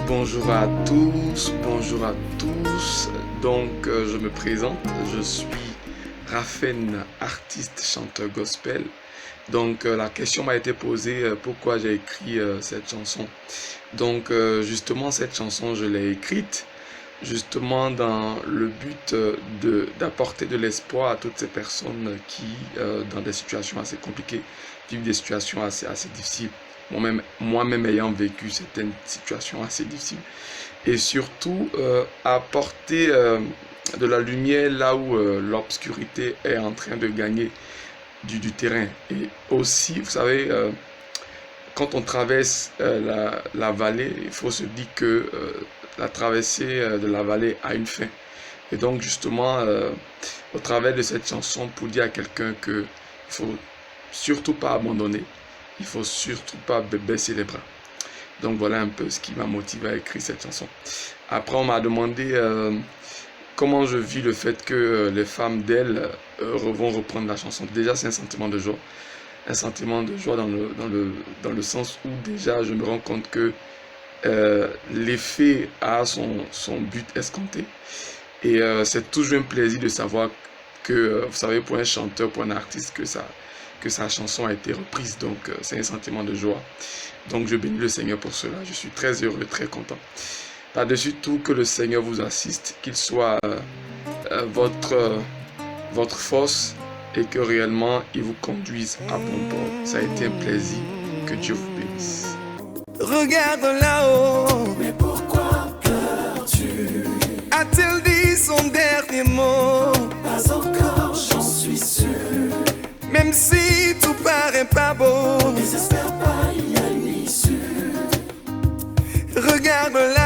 Bonjour à tous, bonjour à tous. Je me présente, je suis Raphaël, artiste, chanteur gospel. La question m'a été posée pourquoi j'ai écrit cette chanson. Justement, cette chanson, je l'ai écrite justement dans le but d'apporter de l'espoir à toutes ces personnes qui, dans des situations assez compliquées, vivent des situations assez difficiles. Moi-même ayant vécu certaines situations assez difficiles. Et surtout, apporter de la lumière là où l'obscurité est en train de gagner du terrain. Et aussi, vous savez, quand on traverse la vallée, il faut se dire que la traversée de la vallée a une fin. Et donc justement, au travers de cette chanson, pour dire à quelqu'un que il faut surtout pas abandonner, il faut surtout pas baisser les bras. Donc voilà un peu ce qui m'a motivé à écrire cette chanson. Après, on m'a demandé comment je vis le fait que les femmes d'elle vont reprendre la chanson. Déjà, c'est un sentiment de joie. Un sentiment de joie dans le sens où déjà je me rends compte que l'effet a son but escompté. Et c'est toujours un plaisir de savoir que, vous savez, pour un chanteur, pour un artiste, que sa chanson a été reprise. C'est un sentiment de joie. Donc, je bénis le Seigneur pour cela. Je suis très heureux, très content. Par-dessus tout, que le Seigneur vous assiste, qu'il soit votre force et que réellement il vous conduise à bon port. Ça a été un plaisir. Que Dieu vous bénisse. Regarde là-haut. Mais pourquoi pleures-tu? A-t-il dit son dernier mot? Pas encore, j'en suis sûr. Même si tout paraît pas beau, Ne désespère pas, il y a une issue. regarde là.